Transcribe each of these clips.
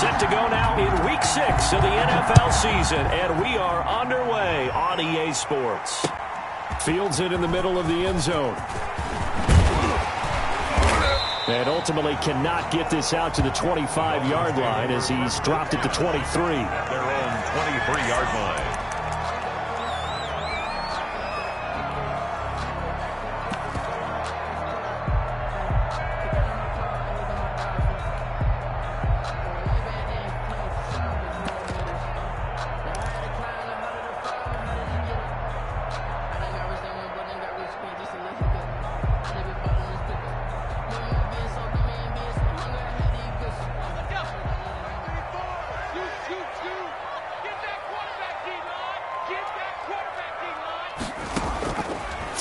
Set to go now in Week 6 of the NFL season, and we are underway on EA Sports. Fields it in the middle of the end zone. And ultimately cannot get this out to the 25-yard line as he's dropped it to 23. At their own 23-yard line.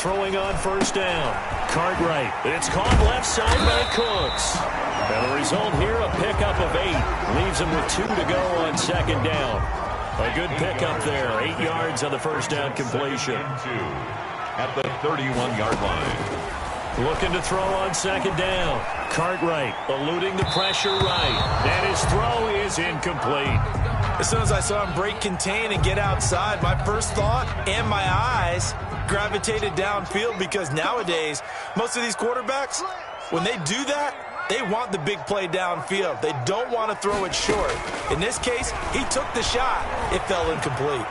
Throwing on first down. Cartwright. It's caught left side by Cooks. And the result here, a pickup of 8. Leaves him with 2 to go on second down. A good pickup there. 8 yards on the first down completion. At the 31-yard line. Looking to throw on second down. Cartwright eluding the pressure right. And his throw is incomplete. As soon as I saw him break contain and get outside, my first thought and my eyes gravitated downfield, because nowadays, most of these quarterbacks, when they do that, they want the big play downfield. They don't want to throw it short. In this case, he took the shot. It fell incomplete.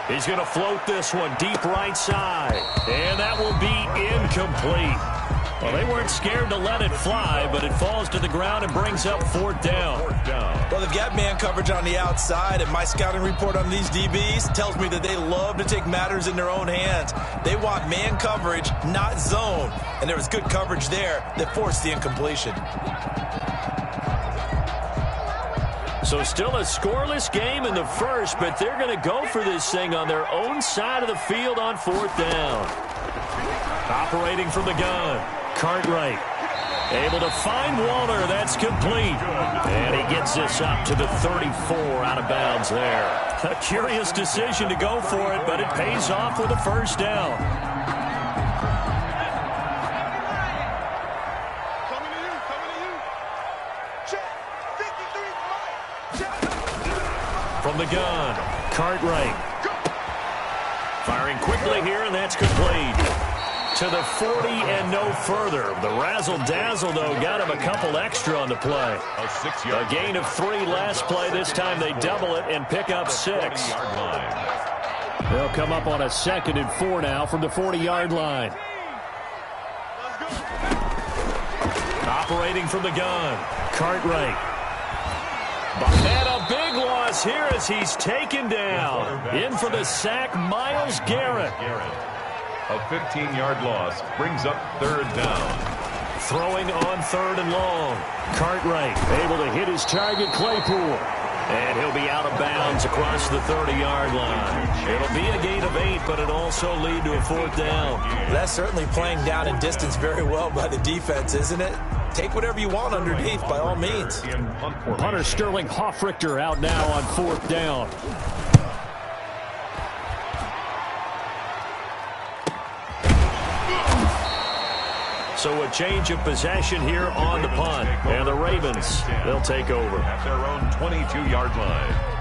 He's going to float this one deep right side. And that will be incomplete. Well, they weren't scared to let it fly, but it falls to the ground and brings up fourth down. Well, they've got man coverage on the outside, and my scouting report on these DBs tells me that they love to take matters in their own hands. They want man coverage, not zone. And there was good coverage there that forced the incompletion. So still a scoreless game in the first, but they're going to go for this thing on their own side of the field on fourth down. Operating from the gun. Cartwright able to find Waller. That's complete. And he gets this up to the 34 out of bounds there. A curious decision to go for it, but it pays off with a first down. From the gun, Cartwright. Firing quickly here, and that's complete. To the 40 and no further. The razzle-dazzle, though, got him a couple extra on the play. A gain of 3 last play. This time they double it and pick up 6. They'll come up on a 2nd and 4 now from the 40-yard line. Operating from the gun. Cartwright. And a big loss here as he's taken down. In for the sack, Myles Garrett. A 15-yard loss brings up third down. Throwing on 3rd and long. Cartwright able to hit his target, Claypool. And he'll be out of bounds across the 30-yard line. It'll be a gain of 8, but it'll also lead to a fourth down. That's certainly playing down in distance very well by the defense, isn't it? Take whatever you want underneath, by all means. Punter Sterling Hoffrichter out now on fourth down. So a change of possession here on the punt. And the Ravens, they'll take over. At their own 22-yard line.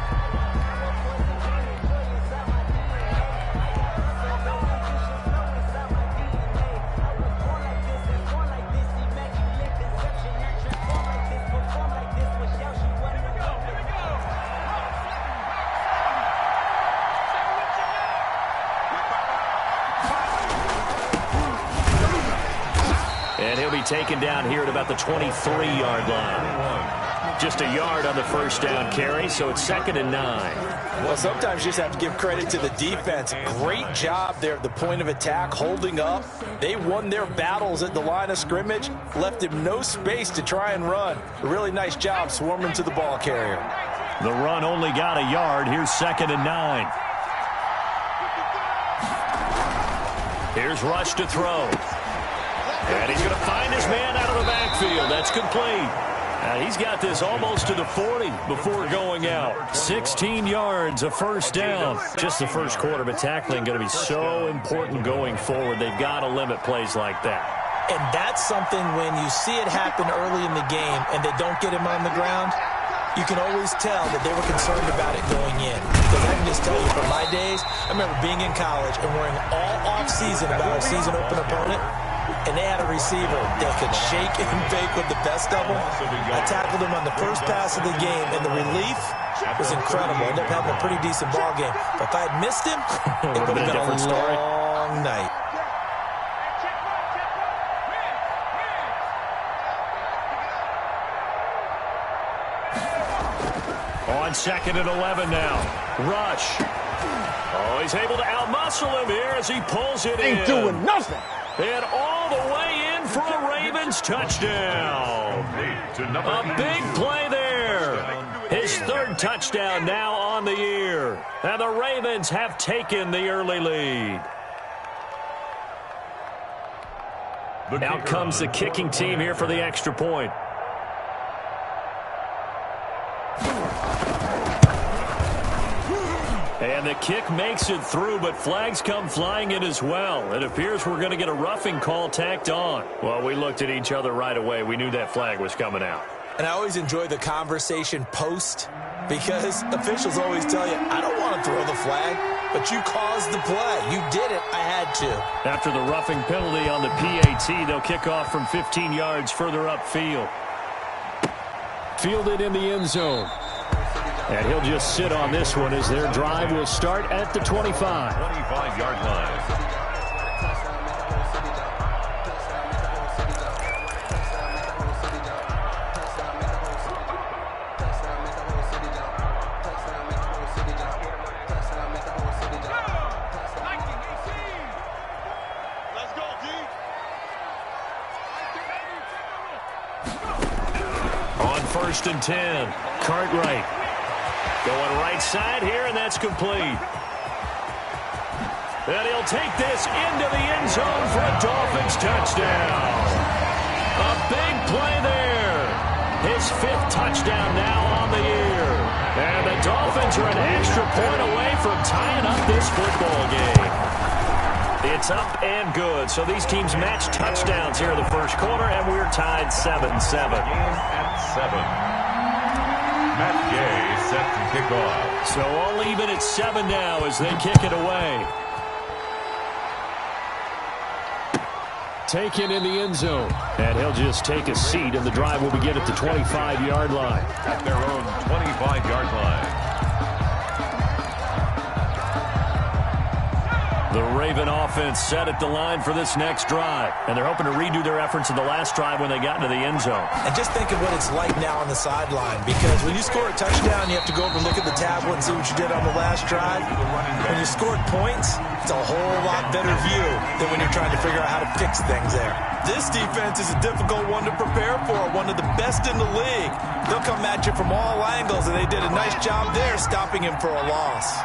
Taken down here at about the 23-yard line. Just a yard on the first down carry, so it's 2nd and 9. Well, sometimes you just have to give credit to the defense. Great job there at the point of attack, holding up. They won their battles at the line of scrimmage, left him no space to try and run. A really nice job swarming to the ball carrier. The run only got a yard. Here's 2nd and 9. Here's Rush to throw. And he's going to find his man out of the backfield. That's complete. He's got this almost to the 40 before going out. 16 yards, a first down. Just the first quarter, but tackling going to be so important going forward. They've got to limit plays like that. And that's something when you see it happen early in the game and they don't get him on the ground, you can always tell that they were concerned about it going in. Because I can just tell you from my days, I remember being in college and worrying all off-season about our season open opponent, and they had a receiver that could shake and bake with the best of them. I tackled him on the first pass of the game, and the relief was incredible. I ended up having a pretty decent ball game. But if I had missed him, it would have been a long night. On 2nd and 11 now. Rush. Oh, he's able to outmuscle him here as he pulls it in. Ain't doing nothing. And all the way in for a Ravens touchdown. A big play there. His 3rd touchdown now on the year. And the Ravens have taken the early lead. Out comes the kicking team here for the extra point. And the kick makes it through, but flags come flying in as well. It appears we're going to get a roughing call tacked on. Well, we looked at each other right away. We knew that flag was coming out. And I always enjoy the conversation post because officials always tell you, I don't want to throw the flag, but you caused the play. You did it. I had to. After the roughing penalty on the PAT, they'll kick off from 15 yards further upfield. Fielded in the end zone. And he'll just sit on this one as their drive will start at the 25. 25-yard line. On 1st and 10, Cartwright. Going right side here, and that's complete. And he'll take this into the end zone for a Dolphins touchdown. A big play there. His 5th touchdown now on the year. And the Dolphins are an extra point away from tying up this football game. It's up and good. So these teams match touchdowns here in the first quarter, and we're tied 7-7. At 7. Matt Gay set to kick off. So all even at 7 now as they kick it away. Taken in the end zone. And he'll just take a seat, and the drive will begin at the 25-yard line. At their own 25-yard line. The Raven offense set at the line for this next drive. And they're hoping to redo their efforts of the last drive when they got into the end zone. And just think of what it's like now on the sideline. Because when you score a touchdown, you have to go over and look at the tablet and see what you did on the last drive. When you scored points, it's a whole lot better view than when you're trying to figure out how to fix things there. This defense is a difficult one to prepare for, one of the best in the league. They'll come at you from all angles, and they did a nice job there stopping him for a loss.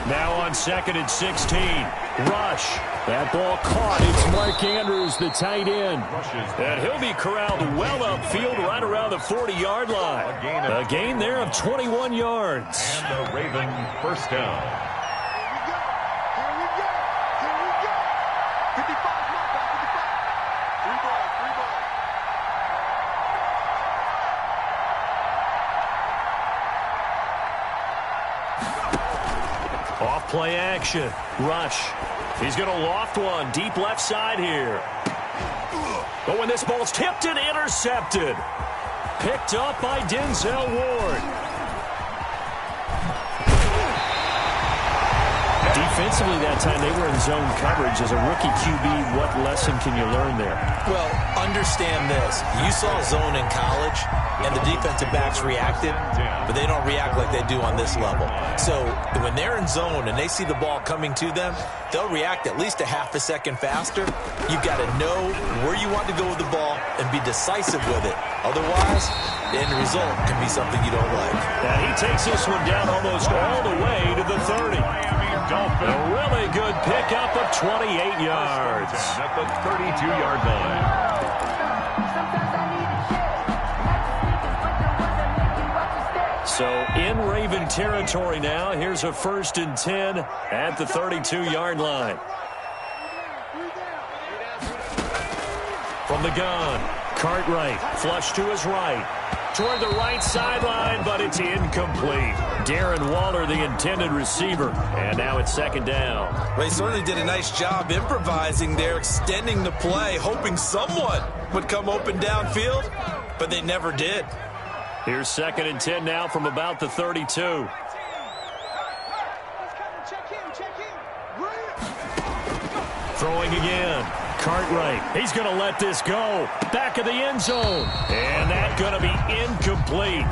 Now on 2nd and 16. Rush. That ball caught. It's Mark Andrews, the tight end. And he'll be corralled well upfield right around the 40-yard line. A gain there of 21 yards. And the Raven first down. Here we go. 55. Three ball. Off play action. Rush. He's going to loft one deep left side here. But when this ball's tipped and intercepted. Picked up by Denzel Ward. Defensively that time, they were in zone coverage. As a rookie QB, what lesson can you learn there? Well, understand this. You saw zone in college, and the defensive backs reacted, but they don't react like they do on this level. So when they're in zone and they see the ball coming to them, they'll react at least a half a second faster. You've got to know where you want to go with the ball and be decisive with it. Otherwise, the end result can be something you don't like. And he takes this one down almost all the way to the 30. A really good pickup of 28 yards. At the 32-yard line. So in Raven territory now. Here's a 1st and 10 at the 32-yard line. From the gun, Cartwright, flush to his right. Toward the right sideline, but it's incomplete. Darren Waller, the intended receiver. And now it's second down. Well, he certainly did a nice job improvising there, extending the play, hoping someone would come open downfield, but they never did. Here's 2nd and 10 now from about the 32. Throwing again. Cartwright. He's going to let this go. Back of the end zone. And that's going to be incomplete.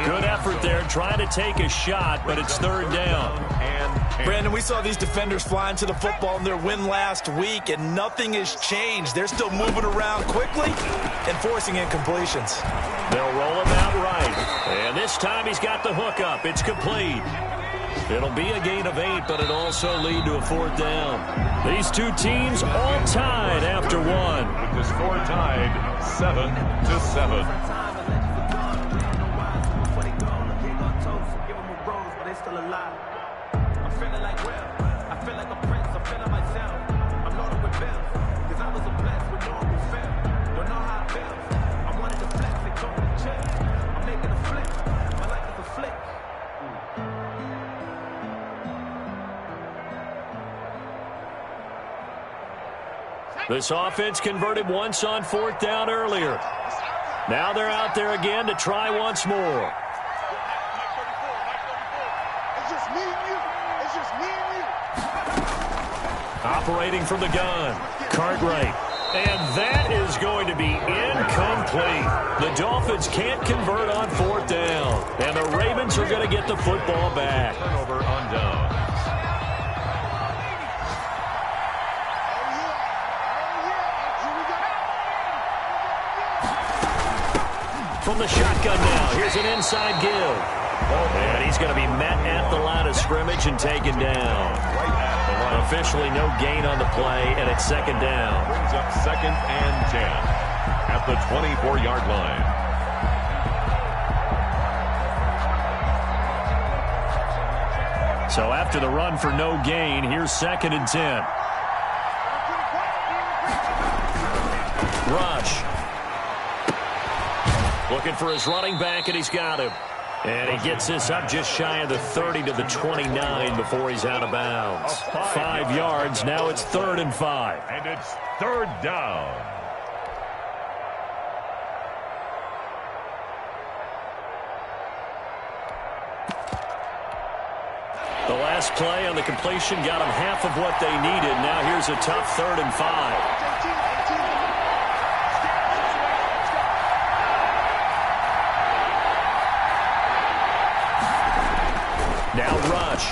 Good effort there trying to take a shot, but it's 3rd down. Brandon, we saw these defenders flying to the football in their win last week, and nothing has changed. They're still moving around quickly and forcing incompletions. They'll roll him out right. And this time he's got the hook up. It's complete. It'll be a gain of 8, but it'll also lead to a 4th down. These two teams all tied after one. With the score tied 7-7. This offense converted once on 4th down earlier. Now they're out there again to try once more. It's just me and you. It's just me and you. Operating from the gun, Cartwright. And that is going to be incomplete. The Dolphins can't convert on 4th down. And the Ravens are going to get the football back. Turnover on down. From the shotgun now, here's an inside give. And he's going to be met at the line of scrimmage and taken down. Officially no gain on the play, and it's 2nd down. Brings up 2nd and 10 at the 24-yard line. So after the run for no gain, here's 2nd and 10. Rush. Looking for his running back, and he's got him. And he gets this up just shy of the 30 to the 29 before he's out of bounds. 5 yards. Now it's 3rd and 5. And it's 3rd down. The last play on the completion got them half of what they needed. Now here's a tough 3rd and 5. Now Rush.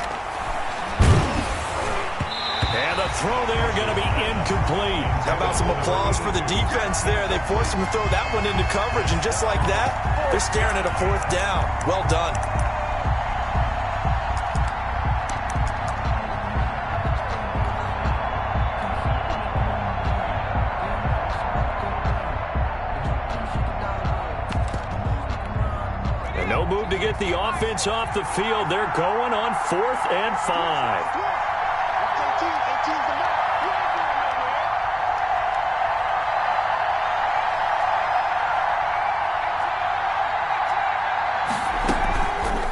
And the throw there going to be incomplete. How about some applause for the defense there? They forced him to throw that one into coverage, and just like that, they're staring at a 4th down. Well done. No move to get the offense off the field. They're going on 4th and 5.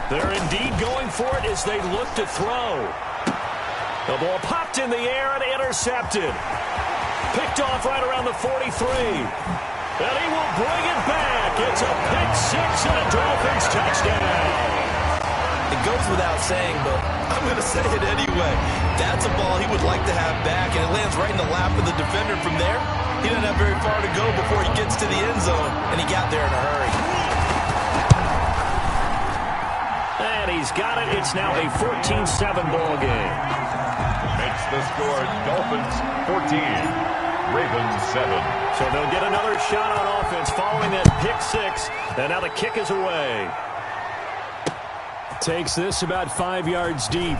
They're indeed going for it as they look to throw. The ball popped in the air and intercepted. Picked off right around the 43. And he will bring it back. It's a pick 6 and a Dolphins touchdown. It goes without saying, but I'm going to say it anyway. That's a ball he would like to have back, and it lands right in the lap of the defender. From there, he doesn't have very far to go before he gets to the end zone, and he got there in a hurry. And he's got it. It's now a 14-7 ball game. Makes the score Dolphins 14. Ravens 7. So they'll get another shot on offense following that pick 6. And now the kick is away. Takes this about 5 yards deep.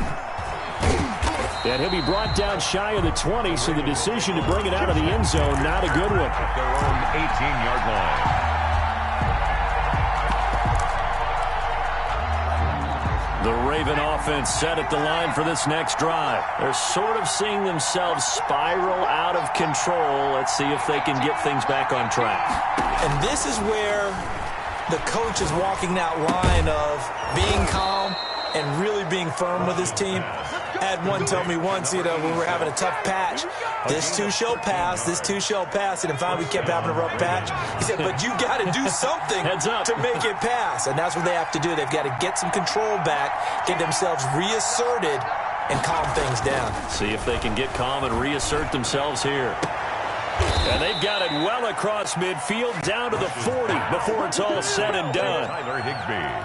And he'll be brought down shy of the 20, so the decision to bring it out of the end zone, not a good one. At their own 18-yard line. The Raven offense set at the line for this next drive. They're sort of seeing themselves spiral out of control. Let's see if they can get things back on track. And this is where the coach is walking that line of being calm and really being firm with his team. I had one tell me once, when we were having a tough patch, this too shall pass, this too shall pass. And finally we kept having a rough patch. He said, but you got to do something to make it pass. And that's what they have to do. They've got to get some control back, get themselves reasserted, and calm things down. See if they can get calm and reassert themselves here. And they've got it well across midfield down to the 40 before it's all said and done.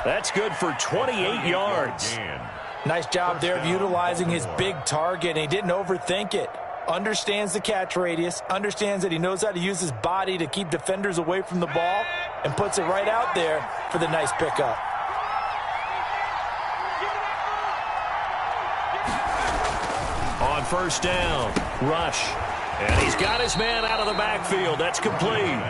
That's good for 28 yards. Nice job there of utilizing his big target, and he didn't overthink it. Understands the catch radius, understands that he knows how to use his body to keep defenders away from the ball, and puts it right out there for the nice pickup. On first down, rush. And he's got his man out of the backfield. That's complete.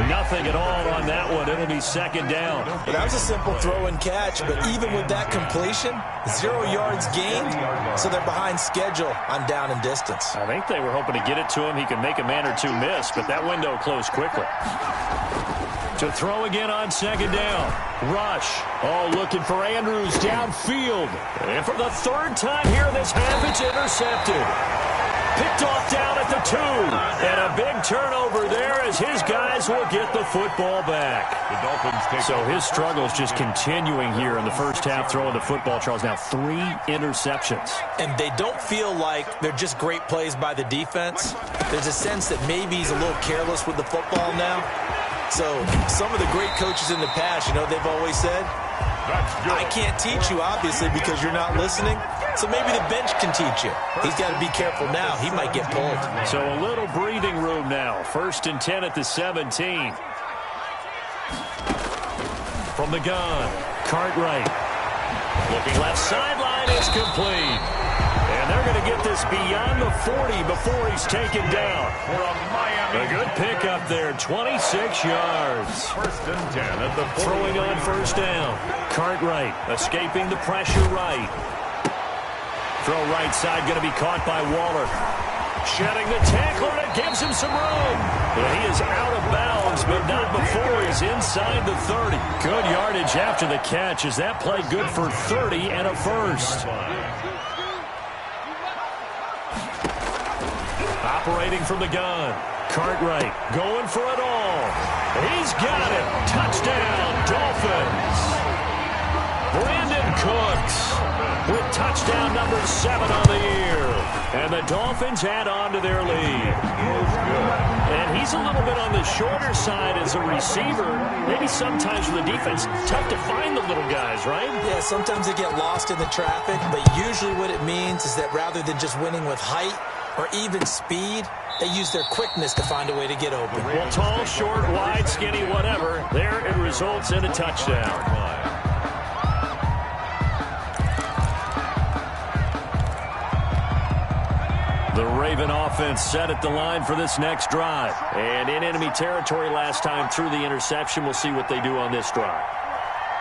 Nothing at all on that one. It'll be second down. That was a simple throw and catch, but even with that completion, 0 yards gained, so they're behind schedule on down and distance. I think they were hoping to get it to him. He could make a man or two miss, but that window closed quickly. To throw again on second down. Rush. Oh, looking for Andrews downfield. And for the third time here in this half, it's intercepted. Picked off down at the 2. And a big turnover there as his guys will get the football back. The Dolphins take so his struggles just continuing here in the first half throwing the football, Charles. Now 3 interceptions. And they don't feel like they're just great plays by the defense. There's a sense that maybe he's a little careless with the football now. So some of the great coaches in the past, they've always said, I can't teach you, obviously, because you're not listening. So maybe the bench can teach you. He's got to be careful now. He might get pulled. So a little breathing room now. 1st and 10 at the 17. From the gun, Cartwright. Looking left sideline, it's complete. And they're going to get this beyond the 40 before he's taken down. A good pickup there, 26 yards. 1st and 10 at the 40. Throwing on first down. Cartwright escaping the pressure right. Throw right side, going to be caught by Waller. Shedding the tackler, and it gives him some room. But he is out of bounds, but not before he's inside the 30. Good yardage after the catch as that play good for 30 and a first. Operating from the gun. Cartwright going for it all. He's got it. Touchdown, Dolphins. Brandon Cooks with touchdown number 7 on the year. And the Dolphins add on to their lead. And he's a little bit on the shorter side as a receiver. Maybe sometimes for the defense, tough to find the little guys, right? Yeah, sometimes they get lost in the traffic, but usually what it means is that rather than just winning with height or even speed, they use their quickness to find a way to get open. Well, tall, short, wide, skinny, whatever, there it results in a touchdown. The Raven offense set at the line for this next drive. And in enemy territory last time through the interception. We'll see what they do on this drive.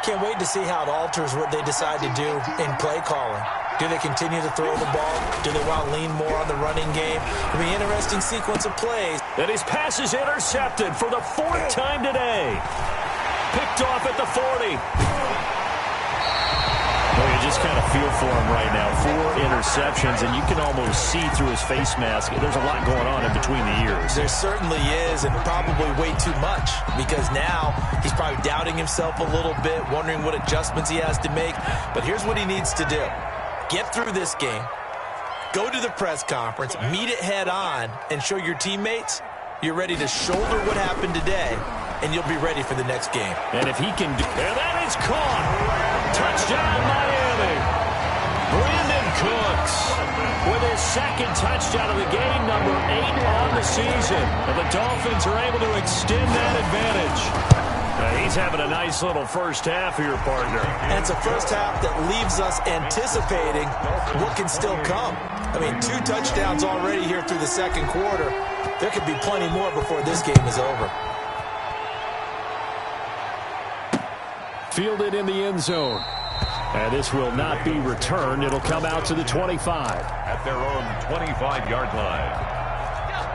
Can't wait to see how it alters what they decide to do in play calling. Do they continue to throw the ball? Do they want to lean more on the running game? It'll be an interesting sequence of plays. And his pass is intercepted for the 4th time today. Picked off at the 40. Well, you just kind of feel for him right now. 4 interceptions, and you can almost see through his face mask. There's a lot going on in between the ears. There certainly is, and probably way too much, because now he's probably doubting himself a little bit, wondering what adjustments he has to make. But here's what he needs to do. Get through this game, go to the press conference, meet it head on, and show your teammates you're ready to shoulder what happened today, and you'll be ready for the next game. And if he can do... And that is caught. Touchdown, Miami. Brandon Cooks with his 2nd touchdown of the game, number 8 on the season. And the Dolphins are able to extend that advantage. He's having a nice little first half here, partner. And it's a first half that leaves us anticipating what can still come. I mean, 2 touchdowns already here through the 2nd quarter. There could be plenty more before this game is over. Fielded in the end zone. And this will not be returned. It'll come out to the 25. At their own 25-yard line.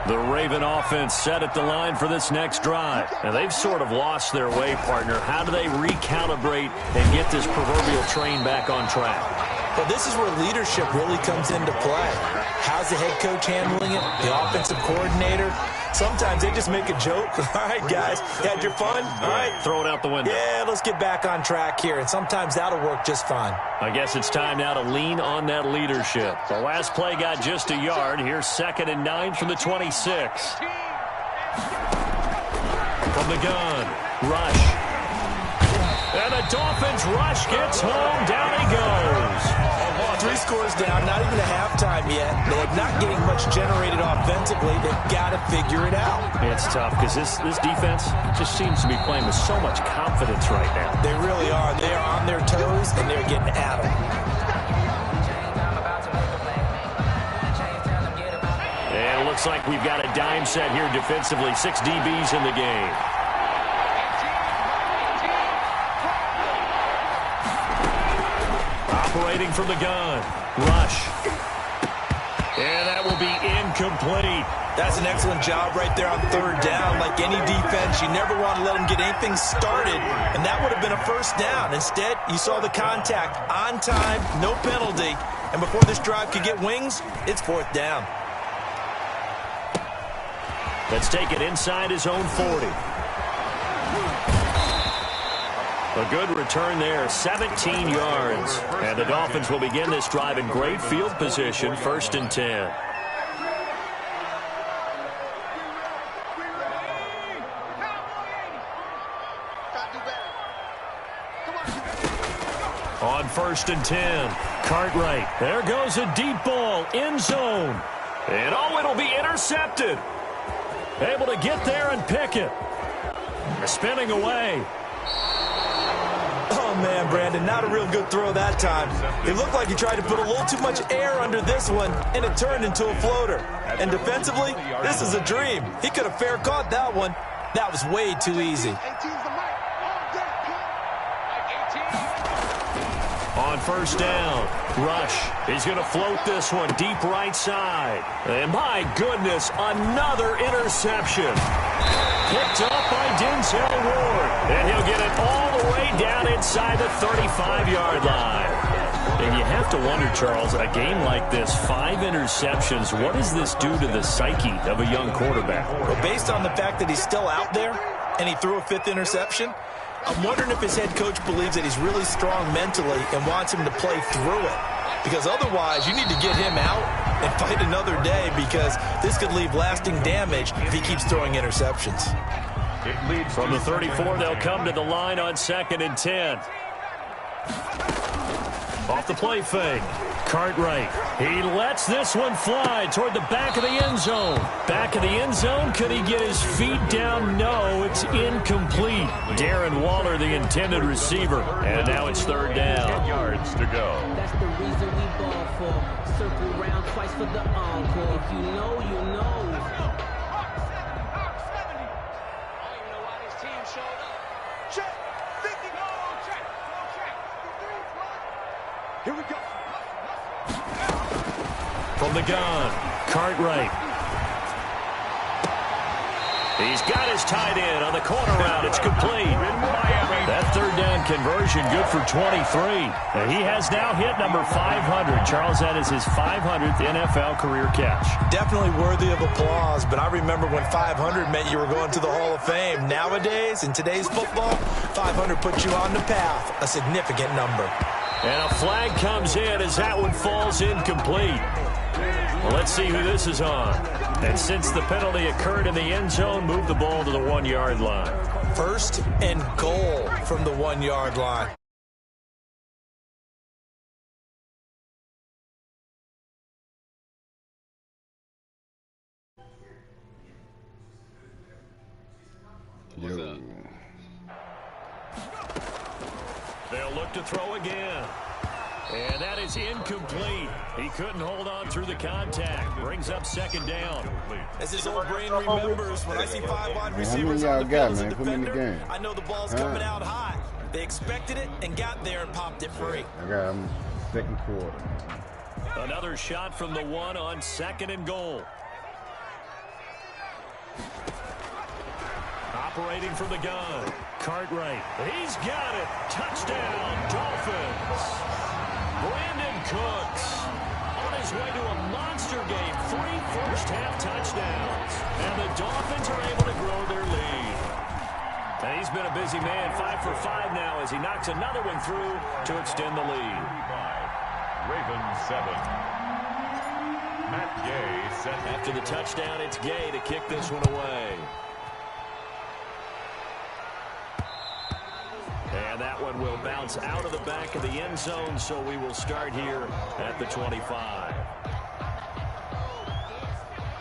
The Raven offense set at the line for this next drive. And they've sort of lost their way, partner. How do they recalibrate and get this proverbial train back on track? Well, this is where leadership really comes into play. How's the head coach handling it? The offensive coordinator? Sometimes they just make a joke. All right, guys, you had your fun? All right. Throw it out the window. Yeah, let's get back on track here. And sometimes that'll work just fine. I guess it's time now to lean on that leadership. The last play got just a yard. Here's 2nd and 9 from the 26. From the gun, rush. And the Dolphins rush gets home. Down he goes. 3 scores down, not even a halftime yet. They're not getting much generated offensively. They've got to figure it out. It's tough because this defense just seems to be playing with so much confidence right now. They really are. They are on their toes, and they're getting at them. And it looks like we've got a dime set here defensively. 6 DBs in the game. Operating from the gun. Rush. And that will be incomplete. That's an excellent job right there on 3rd down. Like any defense, you never want to let them get anything started, and that would have been a 1st down. Instead, you saw the contact on time, no penalty, and before this drive could get wings, it's 4th down. Let's take it inside his own 40. A good return there, 17 yards. And the Dolphins will begin this drive in great field position, 1st and 10. On 1st and 10, Cartwright. There goes a deep ball, end zone. And oh, it'll be intercepted. Able to get there and pick it. Spinning away. Oh, man, Brandon, not a real good throw that time. It looked like he tried to put a little too much air under this one, and it turned into a floater. And defensively, this is a dream. He could have fair caught that one. That was way too easy. On 1st down, Rush. He's going to float this one deep right side. And my goodness, another interception. Picked up by Denzel Ward. And he'll get it all the way down inside the 35-yard line. And you have to wonder, Charles, a game like this, 5 interceptions, what does this do to the psyche of a young quarterback? Well, based on the fact that he's still out there and he threw a 5th interception, I'm wondering if his head coach believes that he's really strong mentally and wants him to play through it. Because otherwise, you need to get him out and fight another day, because this could leave lasting damage if he keeps throwing interceptions. From the 34, they'll come to the line on 2nd and 10. Off the play fake. Cartwright. He lets this one fly toward the back of the end zone. Back of the end zone. Could he get his feet down? No, it's incomplete. Darren Waller, the intended receiver. And now it's 3rd down. 10 yards to go. That's the reason we ball for. Circle round twice for the encore. If you know, you know. Here we go. From the gun, Cartwright. He's got his tight end on the corner route. It's complete. That 3rd down conversion good for 23. And he has now hit number 500. Charles, that is his 500th NFL career catch. Definitely worthy of applause, but I remember when 500 meant you were going to the Hall of Fame. Nowadays, in today's football, 500 puts you on the path, a significant number. And a flag comes in as that one falls incomplete. Well, let's see who this is on. And since the penalty occurred in the end zone, move the ball to the 1-yard line. 1st and goal from the 1-yard line. They'll look to throw again. And that is incomplete. He couldn't hold on through the contact. Brings up 2nd down. As his old brain remembers, when I see 5 wide receivers on the field as a defender, I know the ball's coming out high. They expected it and got there and popped it free. I got him second quarter. Another shot from the one on 2nd and goal. Operating from the gun. Cartwright. He's got it. Touchdown, Dolphins. Brandon Cooks on his way to a monster game. 3 first-half touchdowns. And the Dolphins are able to grow their lead. And he's been a busy man. 5 for 5 now as he knocks another one through to extend the lead. Ravens 7. Matt Gay set. After the touchdown, it's Gay to kick this one away. And that one will bounce out of the back of the end zone, so we will start here at the 25.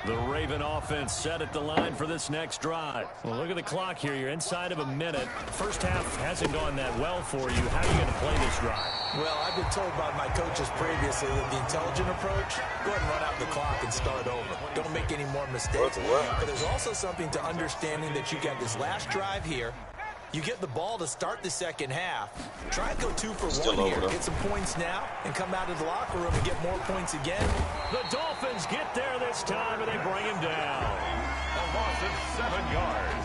The Raven offense set at the line for this next drive. Well, look at the clock here. You're inside of a minute. First half hasn't gone that well for you. How are you going to play this drive? Well, I've been told by my coaches previously that the intelligent approach, go ahead and run out the clock and start over. Don't make any more mistakes. But there's also something to understanding that you got this last drive here. You get the ball to start the second half. Try and go 2 for 1 here. Get some points now and come out of the locker room and get more points again. The Dolphins get there this time, and they bring him down. A loss of 7 yards.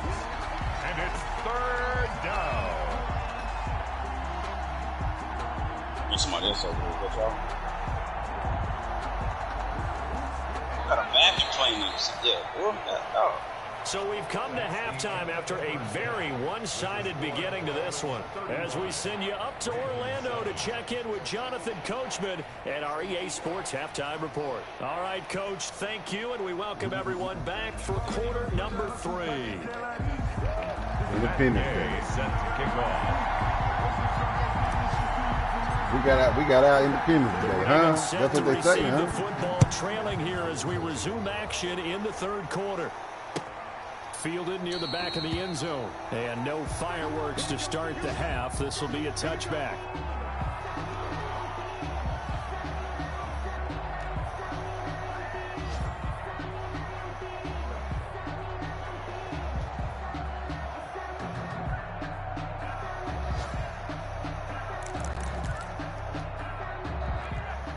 And it's 3rd down. There's somebody else over here. Watch out. Got a vacuum cleaner. Yeah, So we've come to halftime after a very one-sided beginning to this one. As we send you up to Orlando to check in with Jonathan Coachman at our EA Sports Halftime Report. All right, Coach, thank you, and we welcome everyone back for quarter number 3. Independence Day. Set to kick off. We got our Independence Day, huh? That's what they say, huh? The football trailing here as we resume action in the 3rd quarter. Fielded near the back of the end zone. And no fireworks to start the half. This will be a touchback.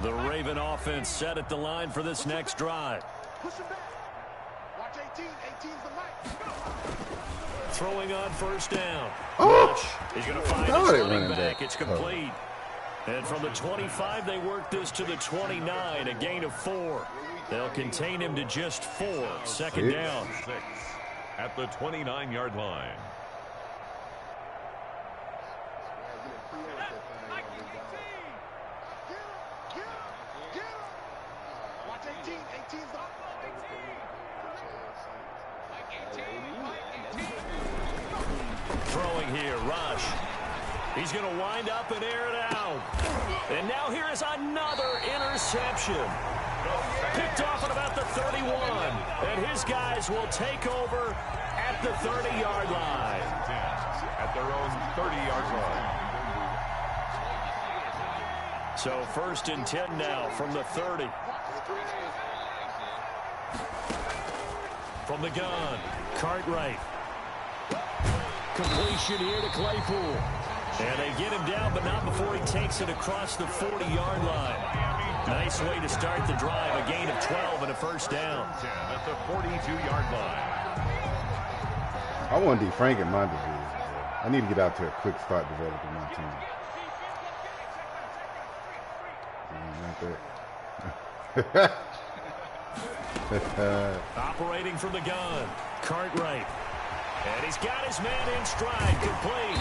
The Raven offense set at the line for this next drive. Push him back. Watch 18. 18's the mic. Throwing on 1st down. Oh! Rush is going to find his running back. It's complete. And from the 25, they work this to the 29, a gain of 4. They'll contain him to just 4. 2nd down. 6 at the 29-yard line. Watch 18. 18's the Throwing here, Rush. He's going to wind up and air it out. And now here is another interception. Picked off at about the 31. And his guys will take over at the 30-yard line. At their own 30-yard line. So 1st and 10 now from the 30. From the gun, Cartwright. Completion here to Claypool. And they get him down, but not before he takes it across the 40-yard line. Nice way to start the drive. A gain of 12 and a 1st down. 10 at the 42-yard line. I want D. Frank in my division. I need to get out to a quick start developing my team. Operating from the gun, Cartwright. And he's got his man in stride, complete.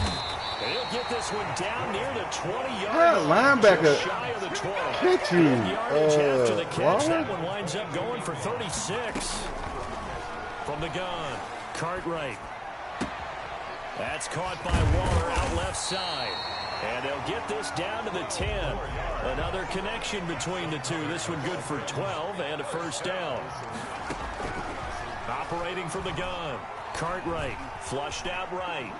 And he'll get this one down near the 20-yard line. Linebacker Shy of the 12. catch you. Yardage after the catch. What? That one winds up going for 36. From the gun, Cartwright. That's caught by Waller out left side. And they'll get this down to the 10. Another connection between the two. This one good for 12 and a 1st down. Operating from the gun, Cartwright. Flushed out right.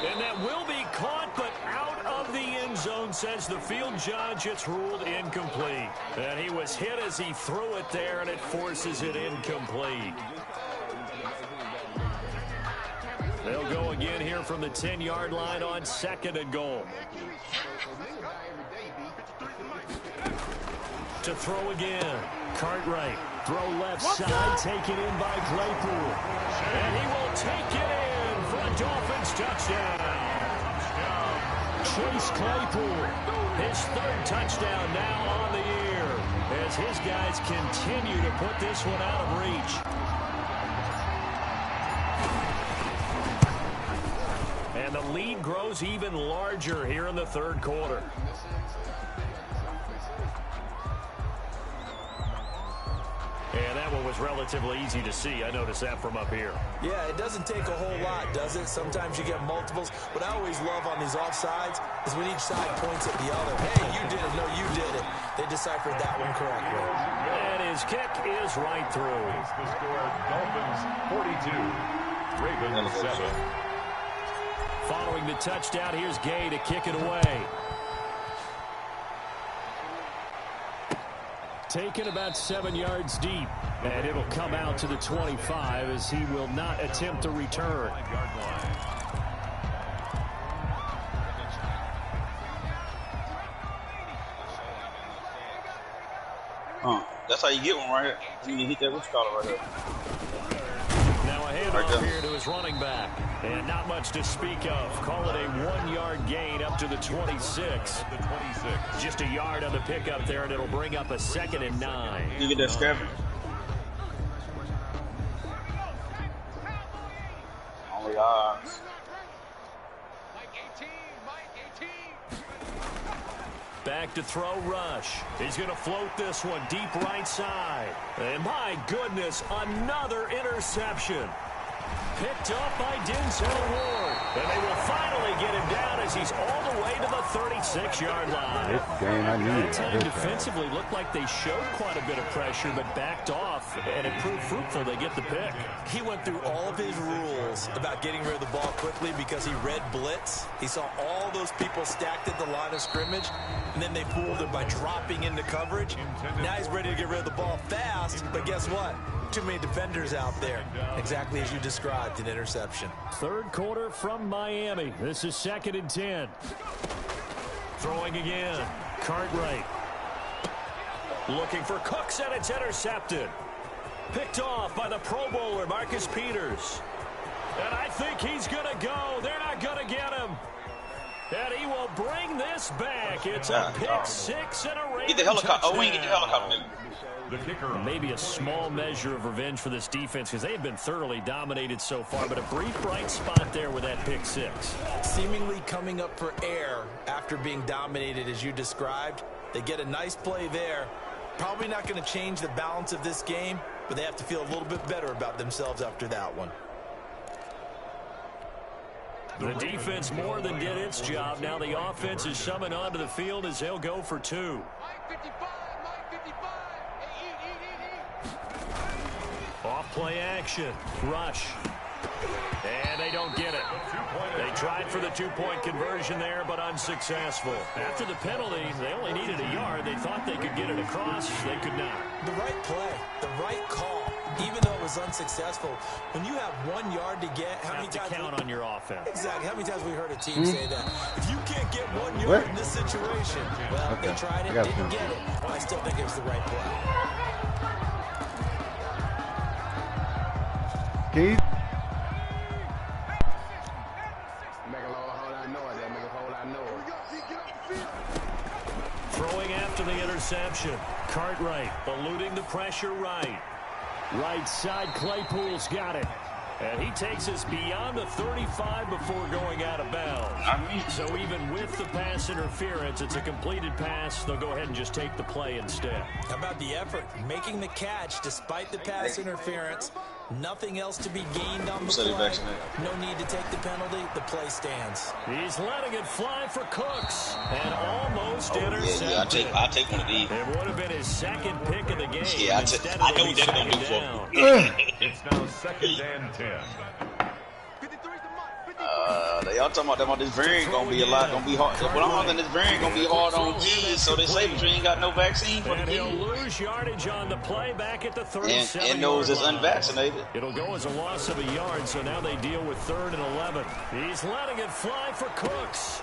And that will be caught, but out of the end zone, says the field judge. It's ruled incomplete. And he was hit as he threw it there, and it forces it incomplete. They'll go again. again here from the 10-yard line on 2nd and goal. To throw again. Cartwright. Throw left side. Taken in by Claypool. And he will take it in for a Dolphins touchdown. Chase Claypool. His 3rd touchdown now on the year as his guys continue to put this one out of reach. And the lead grows even larger here in the 3rd quarter. And that one was relatively easy to see. I noticed that from up here. Yeah, it doesn't take a whole lot, does it? Sometimes you get multiples. What I always love on these offsides is when each side points at the other. Hey, you did it. No, you did it. They deciphered that one correctly. And his kick is right through. The score, Dolphins 42, Ravens 7. Following the touchdown, here's Gay to kick it away. Taken about 7 yards deep, and it'll come out to the 25 as he will not attempt a return. That's how you get one right here. You hit that wrist collar right here. Now a handoff here to his running back. And not much to speak of. Call it a 1-yard gain up to the 26. Just a yard on the pickup there, and it'll bring up a 2nd and 9. You get that scrap? Only odds. Back to throw Rush. He's going to float this one deep right side. And my goodness, another interception. Picked up by Denzel Ward. And they will finally get him down as he's all the way to the 36-yard line. This game I needed. That time defensively looked like they showed quite a bit of pressure but backed off, and it proved fruitful. They get the pick. He went through all of his rules about getting rid of the ball quickly because he read blitz. He saw all those people stacked at the line of scrimmage, and then they fooled him by dropping into coverage. Now he's ready to get rid of the ball fast, but guess what? Too many defenders out there. Exactly as you described, an interception. 3rd quarter from Miami. This is 2nd and 10. Throwing again. Cartwright. Looking for Cooks, and it's intercepted. Picked off by the Pro Bowler, Marcus Peters. And I think he's going to go. They're not going to get him. And he will bring this back. It's a pick 6 and a Raven Get the helicopter. touchdown. Oh, we ain't get the helicopter. The kicker. Maybe a small measure of revenge for this defense because they have been thoroughly dominated so far, but a brief bright spot there with that pick 6. Seemingly coming up for air after being dominated as you described. They get a nice play there. Probably not going to change the balance of this game, but they have to feel a little bit better about themselves after that one. The defense more than did its job. Now the offense is summoned onto the field as they'll go for 2. Off play action. Rush. And they don't get it. They tried for the 2-point conversion there, but unsuccessful. After the penalty, they only needed a yard. They thought they could get it across. They could not. The right play, the right call, even though it was unsuccessful. When you have 1 yard to get, how many times count on your offense? Exactly. How many times we heard a team say that? If you can't get 1 yard in this situation, well, they tried it, didn't get it. I still think it was the right play. Keith? Throwing after the interception. Cartwright eluding the pressure right. Right side, Claypool's got it. And he takes us beyond the 35 before going out of bounds. So even with the pass interference, it's a completed pass. They'll go ahead and just take the play instead. How about the effort? Making the catch despite the pass interference. Nothing else to be gained on the play. No need to take the penalty. The play stands. He's letting it fly for Cooks. And almost intercepted. Yeah, I'll take one of these. It would have been his 2nd pick of the game. Yeah, I know what they're going to do for me. It's now 2nd and 10. They all talking about this variant gonna be gonna be hard. But I'm thinking this variant gonna be hard on kids, so they say you ain't got no vaccine for the And he'll kids. lose yardage on the play back at the 37 And those that's unvaccinated. It'll go as a loss of a yard, so now they deal with 3rd and 11. He's letting it fly for Cooks.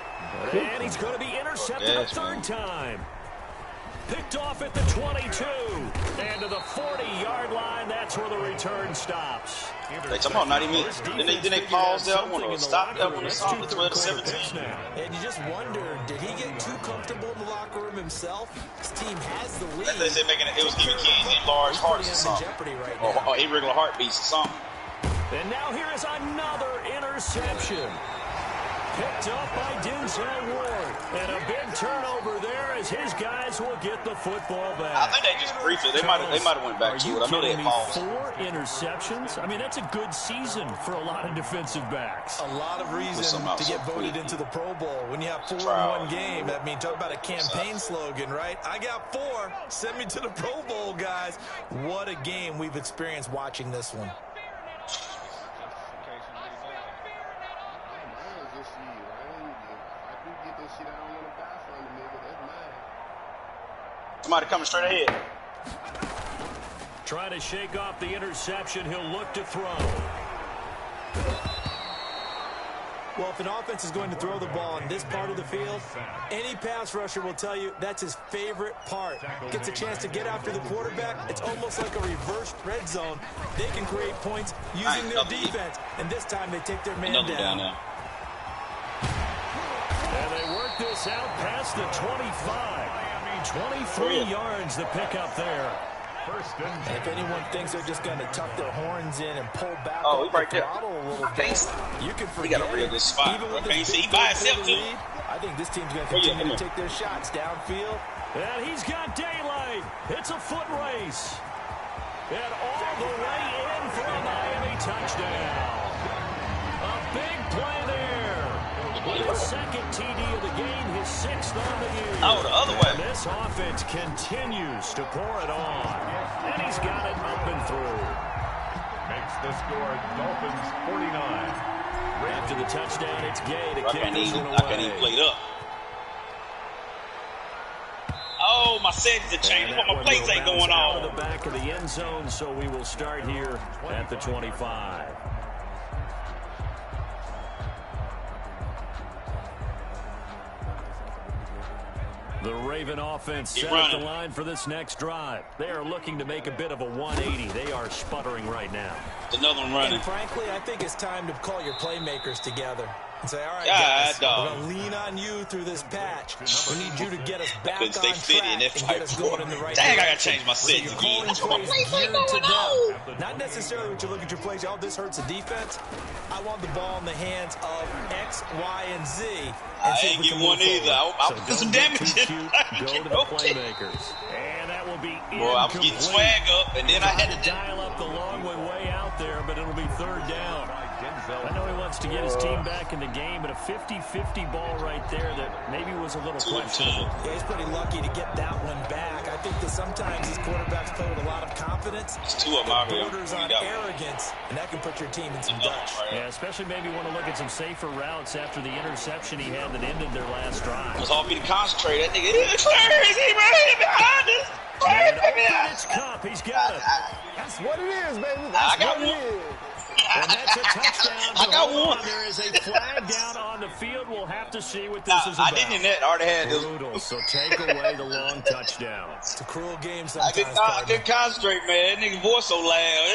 And he's going to be intercepted a 3rd time. Picked off at the 22. And to the 40-yard line, that's where the return stops. They talking about 90 minutes. Then they pause there. I want to stop that when it's on the 12 to 17. And you just wonder, did he get too comfortable in the locker room himself? His team has the lead. They said it was giving kids large hearts or something. Or irregular heartbeats or something. And now here is another interception. Picked up by Denzel Ward. And a big turnover there as his guys will get the football back. I think they just briefly, they might have went back to it. I know they had paused. 4 interceptions? I mean, that's a good season for a lot of defensive backs. A lot of reason to get voted into the Pro Bowl. When you have 4 in one game, I mean, talk about a campaign slogan, right? I got 4. Send me to the Pro Bowl, guys. What a game we've experienced watching this one. Somebody coming straight ahead. Trying to shake off the interception. He'll look to throw. Well, if an offense is going to throw the ball in this part of the field, any pass rusher will tell you that's his favorite part. Gets a chance to get after the quarterback. It's almost like a reverse red zone. They can create points using their defense. And this time they take their man down. And they work this out past the 25. 23 yards the pickup there. And if anyone thinks they're just going to tuck their horns in and pull back he's right there. throttle a little bit, you can forget he got a real good spot. Even with He this by himself too. lead, I think this team's going to continue to take their shots downfield. And he's got daylight. It's a foot race. And all the way in for a Miami touchdown. A big play there. His second TD of the game, his 6th on the year. Oh, the other way. And this offense continues to pour it on. And he's got it up and through. Makes the score Dolphins 49. After the touchdown, it's Gay to kick this one away. I can't even play it up. Oh, my settings are changing. What my plates ain't going out on. of the back of the end zone, so we will start here at the 25. The Raven offense set up the line for this next drive. They are looking to make a bit of a 180. They are sputtering right now. Another one running. And frankly, I think it's time to call your playmakers together and say, all right, guys, we're going to lean on you through this patch. We need you to get us back on track and get us going in the right direction. Dang, I got to change my settings again. Not necessarily when you look at your plays, oh, this hurts the defense. I want the ball in the hands of X, Y, and Z. I ain't getting one either. I'll do some damage. Go to the playmakers. And that will be incomplete. Boy, I was getting swag up, and then I had to dial up the long way out there, but it'll be 3rd down. I know he wants to get his team back in the game, but a 50-50 ball right there that maybe was a little questionable. Yeah, he's pretty lucky to get that one back. I think that sometimes these quarterbacks play with a lot of confidence. It's 2 of them out here. Borders on arrogance, and that can put your team in some Dutch. Yeah, especially maybe want to look at some safer routes after the interception he had that ended their last drive. It was all me to concentrate. That nigga, he's right here behind us. It's Cup. He's got it. That's what it is, baby. That's what it is. And that's a touchdown. I got one. There is a flag down on the field. We'll have to see what this is about. I didn't in that. I already had this. Brutal. So take away the long touchdown. It's a cruel game sometimes. I couldn't concentrate, man. That nigga voice so loud.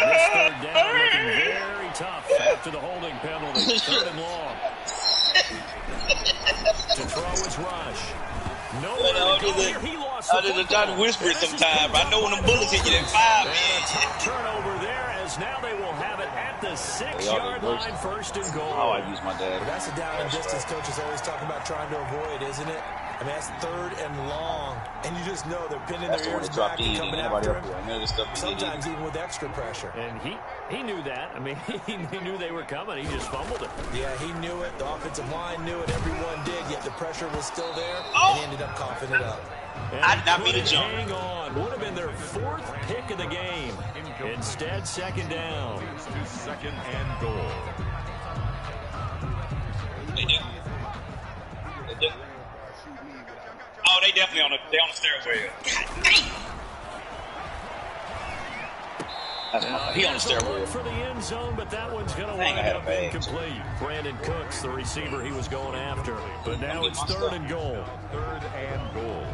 This 3rd down looking very tough after the holding penalty. 3rd and long. To throw is Rush. Nowhere to go here. He lost the football. I try to whisper it sometimes. I know when them bullets hit you at 5, man. Top turnover there as now they will have it at the 6-yard line, 1st and goal. Oh, I use my dad. Well, that's a down and distance coach is always talking about trying to avoid, isn't it? I mean, that's 3rd and long. And you just know they're pinning their ears back and coming after him. Sometimes even with extra pressure. And he knew that. I mean, he knew they were coming. He just fumbled it. Yeah, he knew it. The offensive line knew it. Everyone did, yet the pressure was still there. And he ended up coughing it up. I did not mean to jump. Hang on. Would have been their 4th pick of the game. Instead, 2nd down. To 2nd and goal. do. They do. Oh, they definitely on the stairwell. God dang. He on the stairwell. For the end zone, but that one's going to wind up incomplete. Brandon Cooks, the receiver he was going after. But now it's 3rd and goal. 3rd and goal.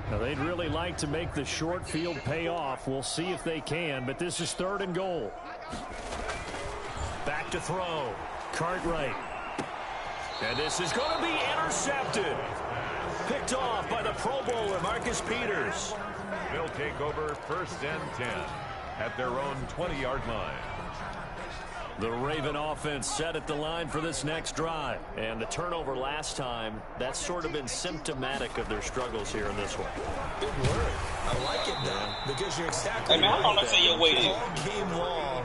Now, they'd really like to make the short field pay off. We'll see if they can, but this is 3rd and goal. Back to throw. Cartwright. And this is going to be intercepted. Picked off by the Pro Bowler, Marcus Peters. They'll take over 1st and 10 at their own 20-yard line. The Raven offense set at the line for this next drive. And the turnover last time, that's sort of been symptomatic of their struggles here in this one. Good word. I like it now because you're exactly Hey, man, right. how long say you're waiting? All game long,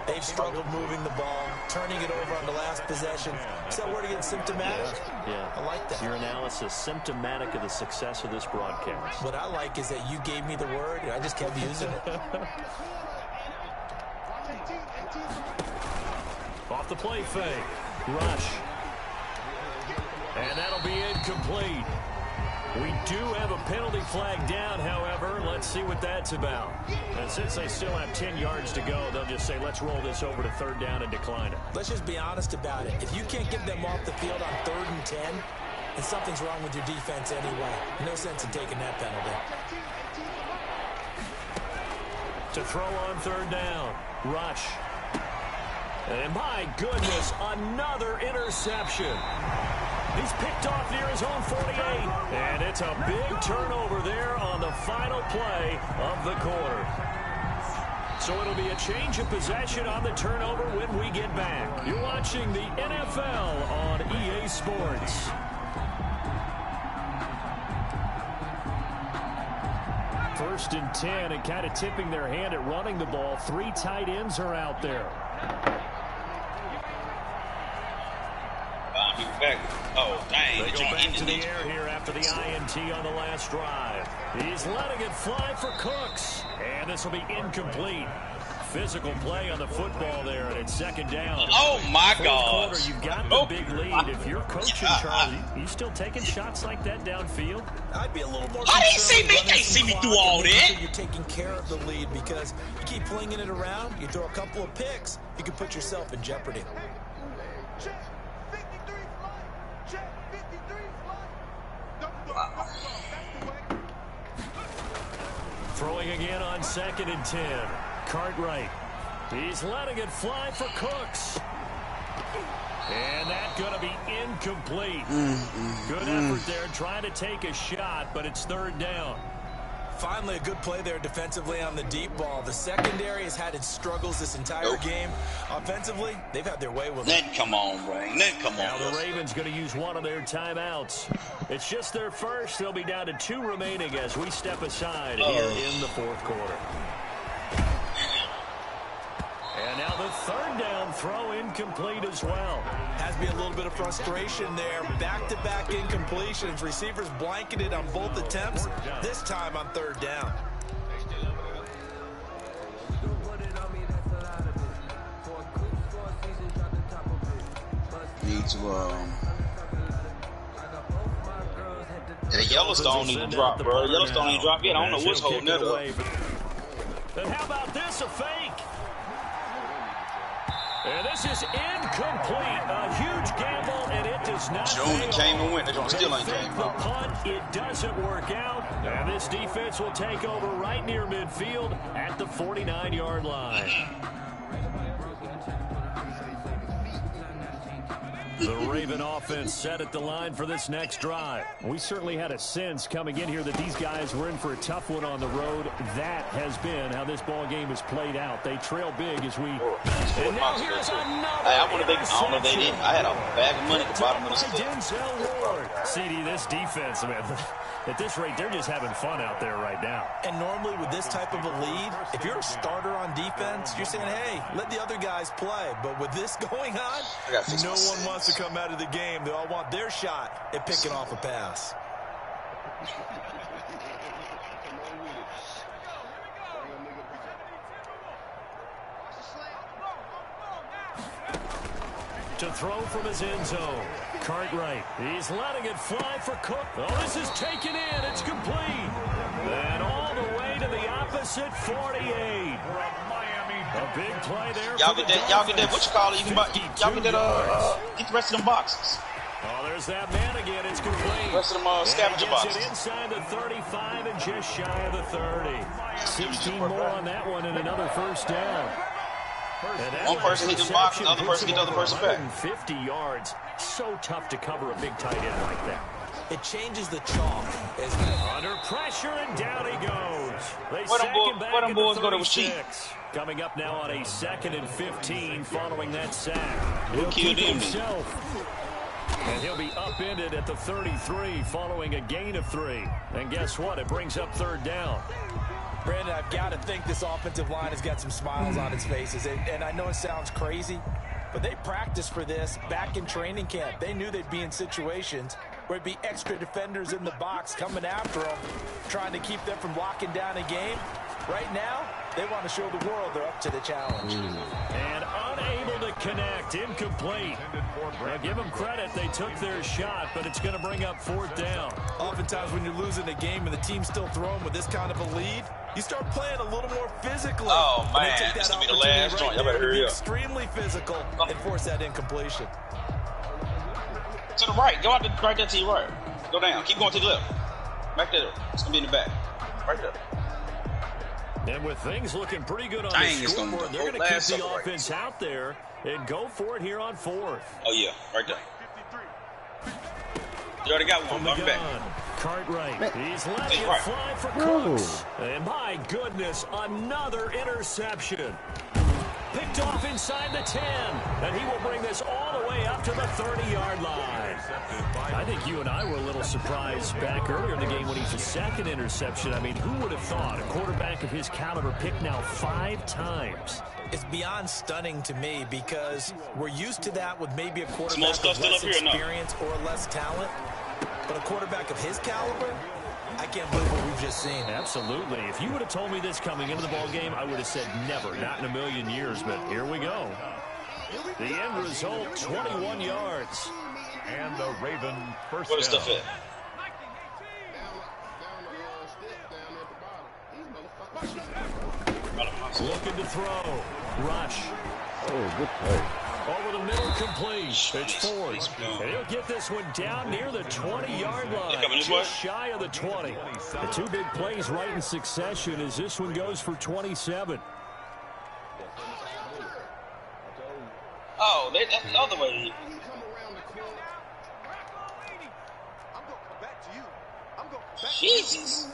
they've struggled moving the ball, turning it over on the last possession. Is that word again, symptomatic? Yeah. I like that. Your analysis, symptomatic of the success of this broadcast. What I like is that you gave me the word, and I just kept using it. Off the play fake. Rush. And that'll be incomplete. We do have a penalty flag down, however. Let's see what that's about. And since they still have 10 yards to go, they'll just say, let's roll this over to 3rd down and decline it. Let's just be honest about it. If you can't get them off the field on 3rd and 10, then something's wrong with your defense anyway. No sense in taking that penalty. To throw on 3rd down. Rush. And my goodness, another interception. He's picked off near his own 48. And it's a big turnover there on the final play of the quarter. So it'll be a change of possession on the turnover when we get back. You're watching the NFL on EA Sports. First and 10, and kind of tipping their hand at running the ball. 3 tight ends are out there. Oh, dang. They go back to the air here after the INT on the last drive. He's letting it fly for Cooks. And this will be incomplete. Physical play on the football there, and it's 2nd down. Oh, my God. Quarter, you've got the big lead. If you're coaching, Charlie, you still taking shots like that downfield? I'd be a little more. How they see me? They see me through all that. You're taking care of the lead because you keep flinging it around. You throw a couple of picks, you can put yourself in jeopardy. Check 53 flight. Check 53 flight. Wow. Throwing again on 2nd and 10. Cartwright. He's letting it fly for Cooks. And that's going to be incomplete. Good effort there trying to take a shot, but it's 3rd down. Finally, a good play there defensively on the deep ball. The secondary has had its struggles this entire game. Offensively, they've had their way with it. Then come on, Ray. Then come on. Now the Ravens going to use one of their timeouts. It's just their first. They'll be down to 2 remaining as we step aside here in the 4th quarter. And now the 3rd down throw incomplete as well. Has to be a little bit of frustration there. Back-to-back incompletions. Receivers blanketed on both attempts. This time on 3rd down. Need to, the Yellowstone need to drop, bro. Yellowstone ain't dropped yet. I don't know what's holding it up. And how about this, a fake? And this is incomplete. A huge gamble, and it does not June came and went. They still ain't Fake came the out. punt. It doesn't work out. And this defense will take over right near midfield at the 49-yard line. The Raven offense set at the line for this next drive. We certainly had a sense coming in here that these guys were in for a tough one on the road. That has been how this ball game has played out. They trail big as we... And now here's another I don't know if they did. I had a bag of money at the bottom of the stick. Denzel Ward. CD, this defense, man, at this rate, they're just having fun out there right now. And normally with this type of a lead, if you're a starter on defense, you're saying, hey, let the other guys play. But with this going on, no one wants to come out of the game. They all want their shot at picking off a pass. to throw from his end zone. Cartwright, he's letting it fly for Cook. Oh, this is taken in. It's complete. And all the way to the opposite 48. A big play there. Y'all get that, what you call it? Y'all get that, get the rest of them boxes. Oh, there's that man again. It's complete. The rest of them scavenger boxes. It inside the 35 and just shy of the 30. 16 more on that one and another first down. One person hit the box, the other person get the other person back. 50 yards. So tough to cover a big tight end like that. It changes the chalk. Under pressure, and down he goes. They Where sack him back them boys go to was cheap. Coming up now on a 2nd and 15 following that sack. Who killed him? And he'll be upended at the 33 following a gain of 3. And guess what? It brings up 3rd down. Brandon, I've got to think this offensive line has got some smiles on its faces. And I know it sounds crazy, but they practiced for this back in training camp. They knew they'd be in situations where it'd be extra defenders in the box coming after them, trying to keep them from locking down a game. Right now, they want to show the world they're up to the challenge. And unable to connect, incomplete. Now give them credit, they took their shot, but it's going to bring up 4th down. Oftentimes when you're losing a game and the team's still throwing with this kind of a lead, you start playing a little more physically. Oh, man, this is going to be the last joint. Y'all better hurry up. Extremely physical and force that incompletion. To the right. Go out right there to your right. Go down. Keep going to the left. Back there. It's going to be in the back. Right there. And with things looking pretty good on the scoreboard, they're going to keep the offense out there and go for it here on 4th. Oh, yeah. Right there. You already got one. I'm back. Cartwright. He's letting it fly for Cooks. And my goodness, another interception. Picked off inside the 10. And he will bring this all the way up to the 30-yard line. I think you and I were a little surprised back earlier in the game when he's the 2nd interception. I mean, who would have thought a quarterback of his caliber picked now 5 times? It's beyond stunning to me because we're used to that with maybe a quarterback with less experience or less talent. But a quarterback of his caliber, I can't believe what we've just seen. Absolutely. If you would have told me this coming into the ball game, I would have said never, not in a million years. But here we go. The end result, 21 yards. And the Raven first Where's down. stuff at? Looking to throw. Rush. Oh, good play. Over the middle, complete. It's Ford. And he'll get this one down near the 20-yard line. Just shy of the 20. The 2 big plays right in succession as this one goes for 27. Oh, that's the other way. Jesus.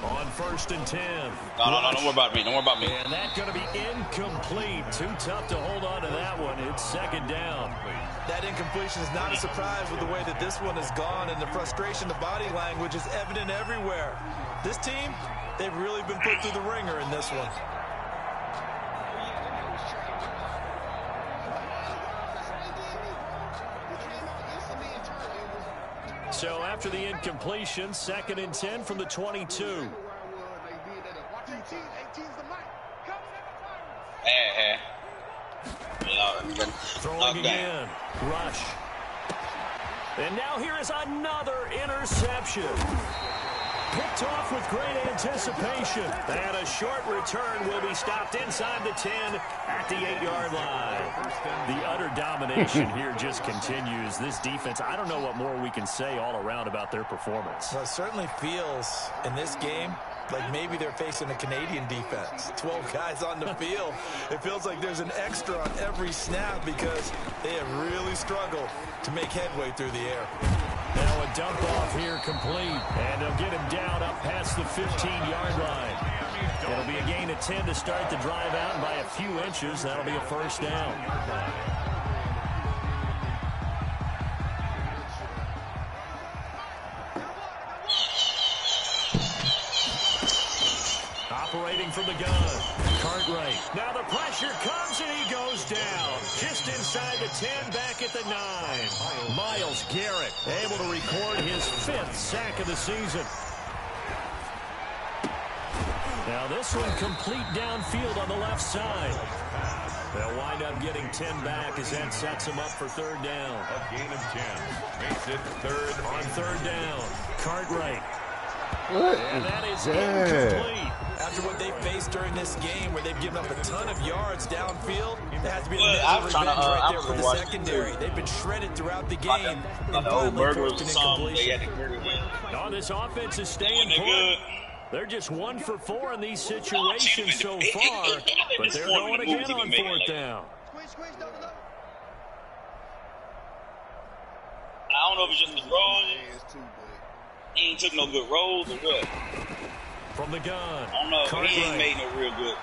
On 1st and 10. No, don't worry about me. Don't worry about me. And that's going to be incomplete. Too tough to hold on to that one. It's 2nd down. That incompletion is not a surprise with the way that this one has gone, and the frustration, the body language is evident everywhere. This team, they've really been put through the ringer in this one. So after the incompletion, 2nd and 10 from the 22. Throwing again. Rush. And now here is another interception. Picked off with great anticipation. And a short return will be stopped inside the 10 at the 8-yard line. The utter domination here just continues. This defense, I don't know what more we can say all around about their performance. Well, it certainly feels in this game like maybe they're facing a Canadian defense. 12 guys on the field. It feels like there's an extra on every snap because they have really struggled to make headway through the air. Now a dump off here complete, and they'll get him down up past the 15-yard line. It'll be a gain of 10 to start the drive out, and by a few inches, that'll be a 1st down. Operating from the gun, Cartwright. Now the pressure comes and he goes down. Just inside the 10, back at the 9. Myles Garrett able to record his 5th sack of the season. Now this one complete downfield on the left side. They'll wind up getting 10 back as that sets them up for third down. A gain of 10 makes it third On third down, Cartwright. What And is that is that? incomplete. After what they faced during this game where they've given up a ton of yards downfield, there has to be a Well, measure I of was trying to, revenge right I there was for the watching secondary. too. They've been shredded throughout the game. Like and the old finally burgers forced or an something. They incompletion. had to carry with. Oh, this offense is staying They're put. good. They're just 1 for 4 in these situations so far, but they're going again on fourth down. I don't know if it's just the rolls. He ain't took no good rolls or what. From the gun, I don't know. He ain't Cartwright. made no real good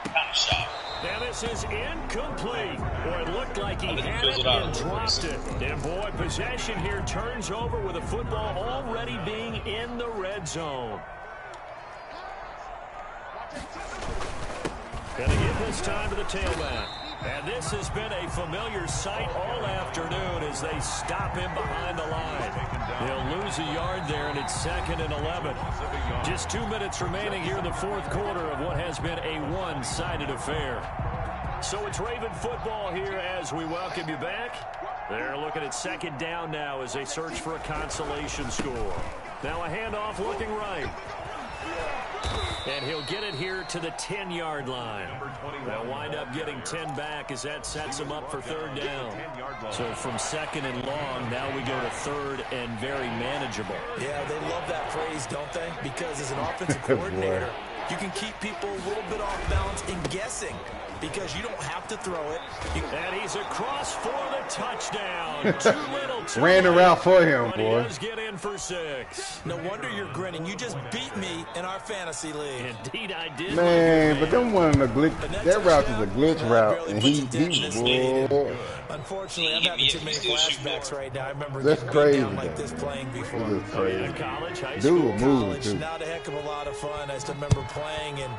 kind of shot. Now this is incomplete. Boy, it looked like he I think he had fills it it out. and dropped it. And boy, possession here turns over with the football already being in the red zone. Gonna give this time to the tailback. And this has been a familiar sight all afternoon as they stop him behind the line. They'll lose a yard there, and it's 2nd and 11. Just 2 minutes remaining here in the fourth quarter of what has been a one-sided affair. So it's Raven football here as we welcome you back. They're looking at second down now as they search for a consolation score. Now a handoff looking right. And he'll get it here to the 10-yard line. They'll wind up getting 10 back as that sets him up for third down. So from 2nd and long, now we go to 3rd and very manageable. Yeah, they love that phrase, don't they? Because as an offensive coordinator, you can keep people a little bit off balance and guessing because you don't have to throw it. And he's across for the touchdown. Too little, too Ran the late. route for him, But boy. he does get in for 6. No wonder you're grinning. You just beat me in our fantasy league. Indeed, I did. Man, but them one of the glitch. That route is a glitch route, and he boy. Unfortunately, I'm having too many flashbacks right now. I remember That's getting beat crazy, down like though. this playing before. This is Oh, yeah, crazy. college, high Dude school. will move College, too. not a heck of a lot of fun. I just remember playing and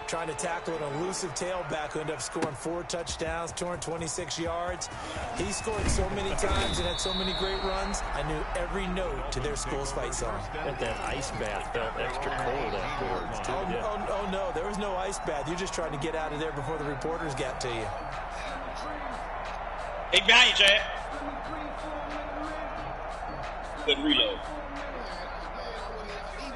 trying to tackle an elusive tailback who ended up scoring 4 touchdowns, 226 yards. He scored so many times and had so many great runs, I knew every note to their school's fight song. Bet that ice bath felt extra cold afterwards, too. Oh, Yeah. oh, no, there was no ice bath. You're just trying to get out of there before the reporters got to you. Hey, behind you, Chad. Good reload.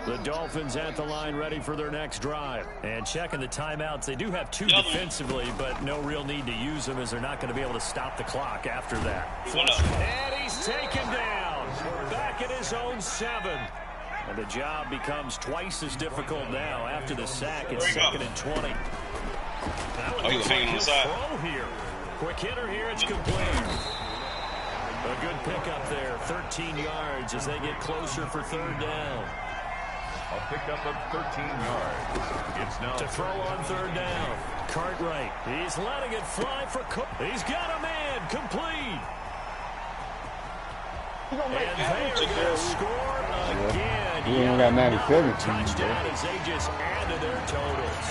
The Dolphins at the line ready for their next drive. And checking the timeouts. They do have 2 Yeah. defensively, but no real need to use them as they're not going to be able to stop the clock after that. What up? And he's taken down. Back at his own 7. And the job becomes twice as difficult now after the sack. It's There you go. 2nd and 20. Oh, he was hanging on the side. Throw here. Quick hitter here. It's complete. A good pickup there. 13 yards as they get closer for third down. A pickup of 13 yards. It's now To throw on third down. Cartwright. He's letting it fly for Cook. He's got a man. Complete. And they're going to score again. He ain't got 97 Touchdown as they just add to their totals.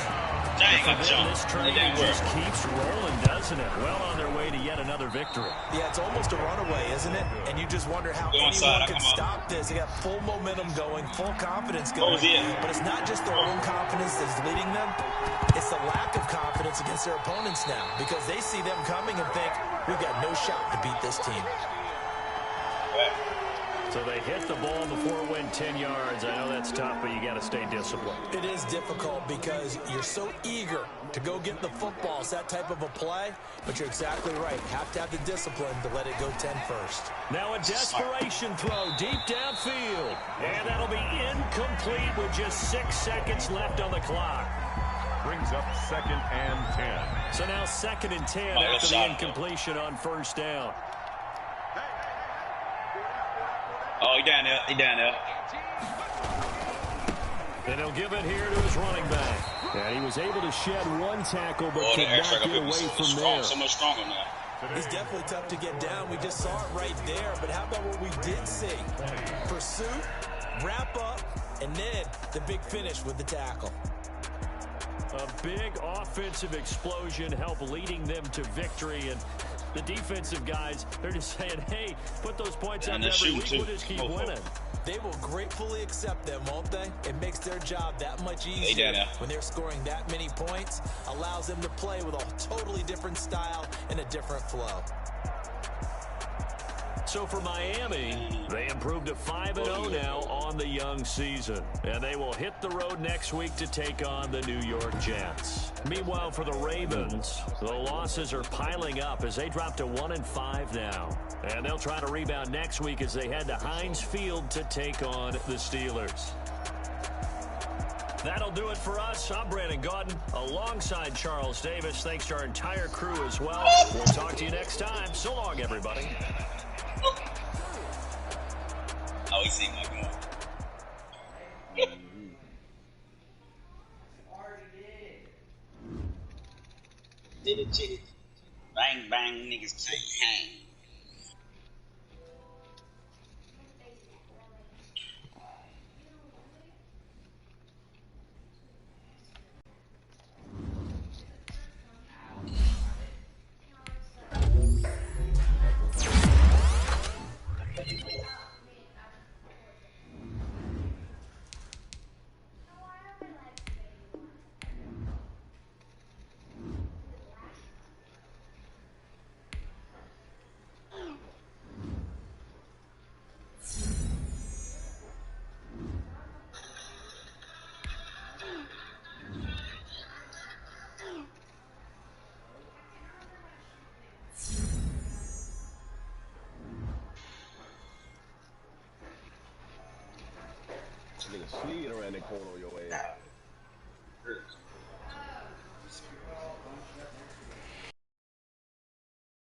Dang, got Then jumped. this That train didn't just work. keeps rolling, doesn't it? Well on their way to yet another victory. Yeah, it's almost a runaway, isn't it? And you just wonder how Go anyone inside, I could come up. stop this. They got full momentum going, full confidence What going. was it? But it's not just their own confidence that's leading them. It's the lack of confidence against their opponents now because they see them coming and think, we've got no shot to beat this team. So they hit the ball before it went 10 yards. I know that's tough, but you got to stay disciplined. It is difficult because you're so eager to go get the football. It's that type of a play, but you're exactly right. Have to have the discipline to let it go 10 first. Now a desperation throw deep downfield. And that'll be incomplete with just 6 seconds left on the clock. brings up 2nd and 10. So now 2nd and 10 Oh, after the shot. incompletion on first down. Oh, he down there. He down there. And he'll give it here to his running back. And he was able to shed 1 tackle, but Oh, could the extra not get away so from strong, there. so much stronger now. He's definitely tough to get down. We just saw it right there. But how about what we did see? Pursuit, wrap up, and then the big finish with the tackle. A big offensive explosion helped leading them to victory. And the defensive guys, they're just saying, hey, put those points And up they're every shooting, week. too. We'll just keep Mofo. winning. They will gratefully accept them, won't they? It makes their job that much Hey, easier Dana. when they're scoring that many points, allows them to play with a totally different style and a different flow. So for Miami, they improved to 5-0 now on the young season. And they will hit the road next week to take on the New York Jets. Meanwhile, for the Ravens, the losses are piling up as they drop to 1-5 now. And they'll try to rebound next week as they head to Heinz Field to take on the Steelers. That'll do it for us. I'm Brandon Gaudin alongside Charles Davis. Thanks to our entire crew as well. We'll talk to you next time. So long, everybody. Oh, he seen my gun. Did it. Bang, bang, niggas say hang. Nigga slid around that corner on your